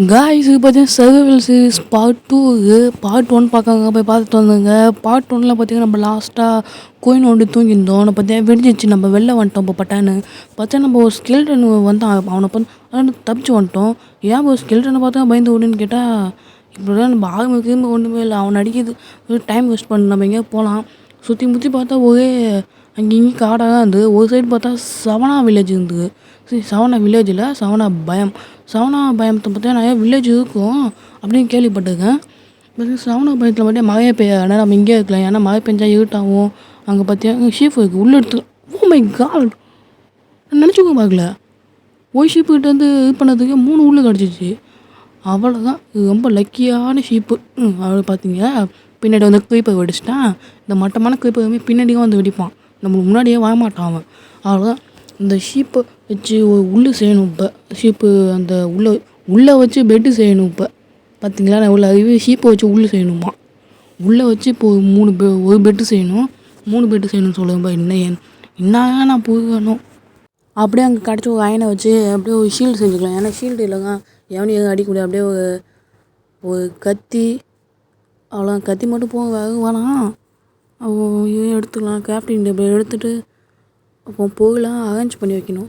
Guys பார்த்தீங்கன்னா survival series part 2 part 1 பார்க்காங்க போய் பார்த்துட்டு வந்தோங்க. பார்ட் 1ல் பார்த்தீங்கன்னா நம்ம லாஸ்ட்டாக கோயின் ஒன்று தூங்கியிருந்தோம். அவனை பார்த்தீங்கன்னா வெடிச்சிச்சு, நம்ம வெளில வந்துட்டோம். இப்போ பட்டான்னு பார்த்தா நம்ம ஒரு ஸ்கெல்டன் வந்து அவனை பண்ண தப்பிச்சு வந்துட்டோம். ஏன் ஒரு ஸ்கெல்டனை பார்த்தா பயந்து ஓடுன்னு கேட்டால் இப்படிதான் நம்ம ஆரம்பிக்கிறதுமே ஒன்றுமே இல்லை. அவனை அடிக்கிறது டைம் வேஸ்ட் பண்ண நம்ம எங்கேயா போகலாம். சுற்றி முற்றி பார்த்தா ஒரே அங்கே இங்கேயும் காடாக தான் இருந்தது. ஒரு சைடு பார்த்தா சவனா வில்லேஜ் இருந்தது. சரி, சவனா வில்லேஜில் சவனா பயத்தை பார்த்தா நிறையா வில்லேஜ் இருக்கும் அப்படின்னு கேள்விப்பட்டிருக்கேன். சவனா பயத்தில் மட்டும் மழையே பெய்யாது, நம்ம இங்கே இருக்கலாம். ஏன்னா மழை பெஞ்சால் இருட்டாகும். அங்கே பார்த்தீங்கன்னா ஷீஃப் இருக்குது உள்ளே எடுத்து. ஓ மை காட், நினச்சிக்கோ பார்க்கல. ஒரு ஷீப்பு கிட்ட வந்து இது பண்ணதுக்கு 3 உள்ளே கிடச்சிச்சு. அவ்வளோதான், இது ரொம்ப லக்கியான ஷீப்பு. அவளை பார்த்தீங்க பின்னாடி வந்து குயிப்பை வெடிச்சிட்டான். இந்த மட்டமான குயிப்பை பின்னாடியும் வந்து வெடிப்பான், நம்மளுக்கு முன்னாடியே வரமாட்டான் அவன். அவ்வளோதான். இந்த ஷீப்பை வச்சு உள்ளே செய்யணும். இப்போ ஷீப்பு அந்த உள்ளே வச்சு பெட்டு செய்யணும். இப்போ பார்த்தீங்களா, நான் உள்ள அறிவு ஷீப்பை வச்சு உள்ளே செய்யணுமா. உள்ளே வச்சு இப்போ ஒரு பெட்டு செய்யணும், 3 பெட்டு செய்யணும்னு சொல்லுவேன்ப்பா. என்ன நான் போகணும். அப்படியே அங்கே கிடச்சி ஒரு அயனை வச்சு அப்படியே ஒரு ஷீல்டு செஞ்சுக்கலாம். ஏன்னா ஷீல்டு இல்லைங்க எவனையும் அடிக்க முடியாது. அப்படியே ஒரு கத்தி, அவ்வளோ கத்தி மட்டும் போக வேணாம். எடுத்துக்கலாம். கிராஃப்டிங் டேபிள் எடுத்துகிட்டு அப்போ பொருளாக அரேஞ்ச் பண்ணி வைக்கணும்.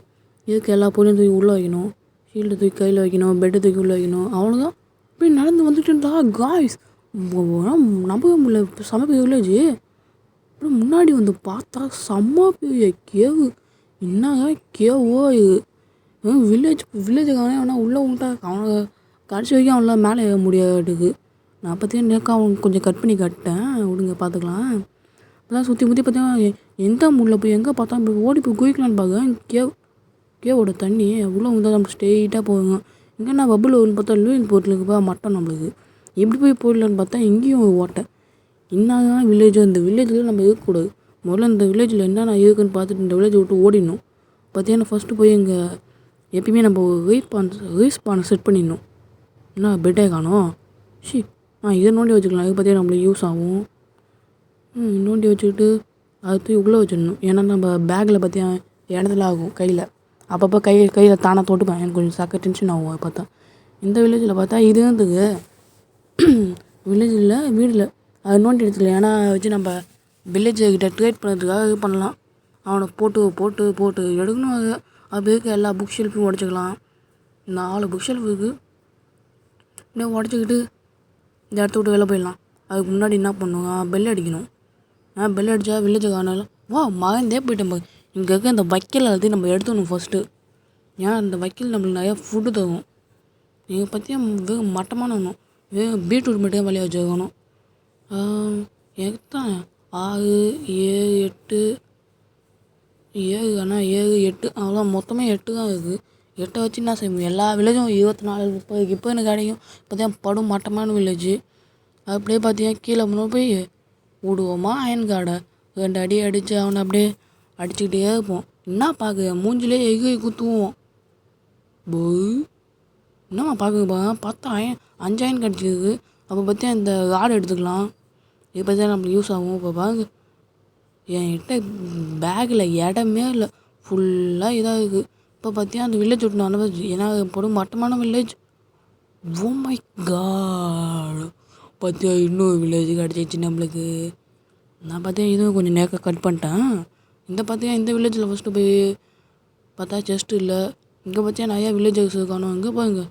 இதுக்கு எல்லா பொருளையும் தூக்கி உள்ளே வைக்கணும். ஷீல்டு தூக்கி கையில் வைக்கணும், பெட்டை தூக்கி உள்ளே வைக்கணும். அவ்வளோதான். இப்படி நடந்து வந்துட்டு இருந்தா காய்ஸ் நம்பவே முடியல. செம்ம வில்லேஜ். அப்புறம் முன்னாடி வந்து பார்த்தா செம்ம பெரிய கேவு. என்னங்க கேவோ இது. வில்லேஜுக்கான ஆனால் உள்ளே விட்டா அவனை கடைசி வரைக்கும் அவனால் மேலே ஏற முடியாதுக்கு. நான் பார்த்தீங்கன்னா நேக்கா அவன் கொஞ்சம் கட் பண்ணி கட்டேன். விடுங்க பார்த்துக்கலாம். அதான் சுற்றி முற்றி பார்த்தீங்கன்னா எந்த முள்ளில் போய் எங்கே பார்த்தா இப்படி ஓடி போய் குயிக்கலான்னு பார்க்க. கேவோட தண்ணி உள்ளே வந்து நம்ம ஸ்ட்ரெயிட்டாக போகுங்க. இங்கே நான் பபுள் ஓடுன்னு பார்த்தா லூயின் போர்ட்டிலுக்கு போய் மட்டம் நம்மளுக்கு. எப்படி போய் போயிடலான்னு பார்த்தா இங்கேயும் ஒரு ஓட்டை. என்னதான் வில்லேஜோ, இந்த வில்லேஜில் நம்ம இருக்கக்கூடாது. முதல்ல இந்த வில்லேஜில் என்னென்ன இருக்குன்னு பார்த்துட்டு இந்த வில்லேஜை விட்டு ஓடிடணும். பார்த்தீங்கன்னா ஃபஸ்ட்டு போய் இங்கே எப்பயுமே நம்ம ரீஸ்பானை செட் பண்ணிடணும். என்ன பெட்டே காணும். இதை நோண்டி வச்சுக்கலாம். இது பார்த்தீங்கன்னா நம்மளுக்கு யூஸ் ஆகும். நோண்டி வச்சுக்கிட்டு அதை தூக்கி உள்ளே வச்சிடணும். ஏன்னா நம்ம பேக்கில் பார்த்தீங்கன்னா இடத்துல ஆகும் கையில். அப்பப்போ கையில் தானாக தொட்டுப்பேன். எனக்கு கொஞ்சம் சக்க டென்ஷன் ஆகும். அதை பார்த்தா இந்த வில்லேஜில் பார்த்தா இது இருந்தது. வில்லேஜில் வீடில் அதை நோண்டி எடுத்துக்கலாம். ஏன்னா வச்சு நம்ம வில்லேஜ்கிட்ட ட்ரேட் பண்ணுறதுக்காக இது பண்ணலாம். அவனை போட்டு எடுக்கணும். அது இருக்க எல்லா புக் ஷெல்ஃபையும் உடச்சிக்கலாம். 4 புக் ஷெல்ஃப் இருக்குது. அப்படியே உடச்சிக்கிட்டு இந்த இடத்த விட்டு வெளில போயிடலாம். அதுக்கு முன்னாடி என்ன பண்ணுங்க, பெல் அடிக்கணும். பெல் அடித்தா வில்லேஜை காணலாம். மறந்தே போயிட்டேன். இங்கே இருக்க இந்த வைக்கல் எல்லாத்தையும் நம்ம எடுத்துக்கணும் ஃபஸ்ட்டு. ஏன் அந்த வைக்கல் நம்மளுக்கு நிறையா ஃபுட்டு தரும். நீங்கள் பார்த்தீங்கன்னா மட்டமான ஒன்றும் பீட்ரூட் மட்டும் வழியாக வச்சுக்கணும். எத்தான் 6 7 8 ஆனால் 7 8 அவ்வளோ மொத்தமே 8 தான் இருக்குது. 8 வச்சு என்ன செய்வோம். எல்லா வில்லேஜும் 24 30 இப்போ எனக்கு கிடைக்கும். இப்போ தான் படும் மட்டமான வில்லேஜ். அப்படியே பார்த்தீங்கன்னா கீழே முன்னாடி போய் விடுவோமா அயன் கார்டை 2 அடி அடித்து அவனை அப்படியே அடிச்சுக்கிட்டே இருப்போம். என்ன பார்க்க மூஞ்சிலே எகி குத்துவோம். என்னம்மா பார்க்க பார்த்தா 5 அயன் கிடச்சிருக்கு. அப்போ பார்த்தா இந்த கார்டு எடுத்துக்கலாம். இது பார்த்தா நம்மளுக்கு யூஸ் ஆகும். இப்போ பாருங்க என்கிட்ட பேக்கில் இடமே இல்லை, ஃபுல்லாக இதாக இருக்குது. இப்போ பார்த்தீங்கன்னா அந்த வில்லேஜ் விட்டு நான் ஏன்னா போடும் மட்டமான வில்லேஜ். ஓ மை காட், பார்த்தியா இன்னொரு வில்லேஜ் கிடச்சிச்சு நம்மளுக்கு. நான் பார்த்தேன் இதுவும் கொஞ்சம் நேக்காக கட் பண்ணிட்டேன். இந்த பார்த்தீங்கன்னா இந்த வில்லேஜில் ஃபஸ்ட்டு போய் பார்த்தா செஸ்ட்டு இல்லை. இங்கே பார்த்தியா நிறையா வில்லேஜஸ் இருக்கானோ. இங்கே பாருங்க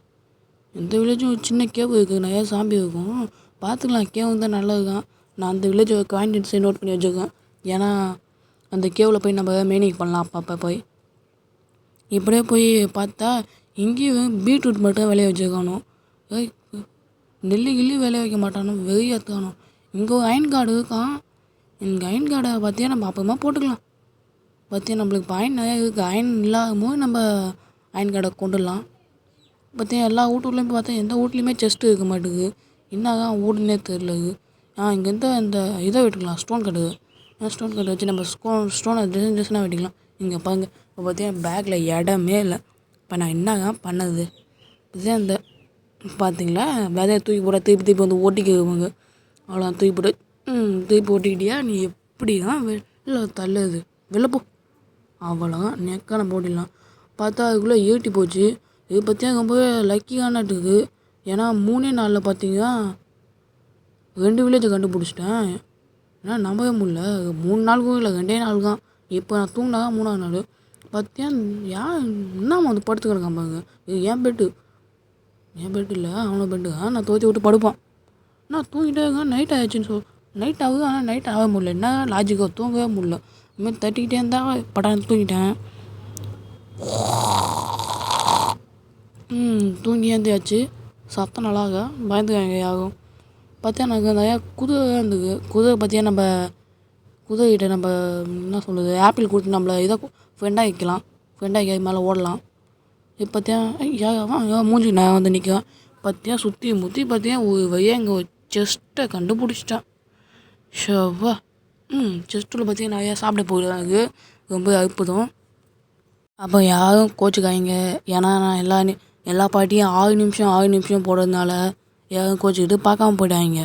இந்த வில்லேஜும் சின்ன கேவ் இருக்குது, நிறையா சாம்பி இருக்கும். பார்த்துக்கலாம், கேவ் தான் நல்லா இருக்கான். நான் அந்த வில்லேஜை குவான்டிட்டிஸை நோட் பண்ணி வச்சுருக்கேன். ஏன்னா அந்த கேவில் போய் நம்ம மெயினிங் பண்ணலாம் அப்பப்போ போய். இப்படியே போய் பார்த்தா இங்கேயும் பீட்ரூட் மட்டும் விளைய வச்சுருக்கானோ. நெல்லி விளைய வைக்க மாட்டானோ, வெறிய எடுத்துக்கானோ. இங்கே ஒரு அயன் கார்டு இருக்கான். இங்கே அயன் கார்டை பார்த்தியா நம்ம அப்புறமா போட்டுக்கலாம். பார்த்தியா நம்மளுக்கு இப்போ அயன் நிறையா இருக்குது. அயன் இல்லாத போது நம்ம அயன் கார்டை கொண்டுடலாம். பார்த்தியா எல்லா வீட்டுலேயும் பார்த்தா எந்த வீட்லேயுமே செஸ்ட்டு இருக்க மாட்டேங்குது. என்னதான் வீடுன்னே தெரில. இங்கேருந்து இந்த இதை வெட்டுக்கலாம், ஸ்டோன் கட்டு வச்சு நம்ம ஸ்டோனை டிசைனாக வெட்டிக்கலாம். இங்கே பாருங்க இப்போ பார்த்தீங்கன்னா பேக்கில் இடமே இல்லை. இப்போ நான் என்னங்க பண்ணது. இதுதான் இந்த பார்த்தீங்களா விதையை தூக்கி போட திருப்பி வந்து ஓட்டிக்குவாங்க. அவ்வளோ தூக்கி ஓட்டிக்கிட்டியா நீ எப்படி தான் வெளில தள்ளுது வெளில அவ்வளோதான் நெக்கான போட்டிடலாம். பார்த்தா அதுக்குள்ளே ஏட்டி போச்சு. இது பற்றியா ரொம்பவே லக்கியானட்டுக்கு. ஏன்னா 3 நாளில் பார்த்தீங்கன்னா 2 வில்லேஜை கண்டுபிடிச்சிட்டேன். ஏன்னா நம்பவே முடியல. 3 நாளுக்கும் இல்லை 2 நாள் தான். இப்போ நான் தூங்கினா 3ஆவது நாள் பார்த்தியா என்னம்மா வந்து படுத்து கிடக்கான் பாருங்க. இது என் பெட்டு இல்லை அவனை பெட்டு. நான் தோற்றி விட்டு படுப்பான். நான் தூங்கிட்டே இருக்கேன். நைட் ஆகிடுச்சின்னு நைட் ஆகுது. ஆனால் நைட் ஆக முடியல. என்ன லாஜிக்காக தூங்கவே முடியல. இதுமாதிரி தட்டிக்கிட்டே இருந்தால் படம் தூங்கிட்டேன். தூங்கி ஏந்தியாச்சு. சத்தம் நல்லாக பயந்துக்காங்க யாரும். பார்த்தியா எனக்கு நிறையா குதிரை இருந்தது. குதிரை பார்த்தியா நம்ம குதிரைகிட்ட நம்ம என்ன சொல்கிறது ஆப்பிள் கொடுத்து நம்மளை இதாக ஃப்ரெண்டாக வைக்கலாம். ஃப்ரெண்டாக மேலே ஓடலாம். இப்போ பார்த்தியா மூஞ்சி நான் வந்து நிற்கும். பார்த்தியா சுற்றி முற்றி பார்த்தியா ஒரு வழியாக எங்கள் செஸ்ட்டை கண்டுபிடிச்சிட்டான். ஷவா செஸ்ட்டில் பார்த்தியா நிறையா சாப்பிட போயிடுவேன். எனக்கு ரொம்ப அற்புதம். அப்போ யாரும் கோச்சுக்காய்ங்க. ஏன்னா நான் எல்லா பாட்டியும் 6 நிமிஷம் போடுறதுனால யாரும் கோச்சிக்கிட்டு பார்க்காம போயிட்டாங்க.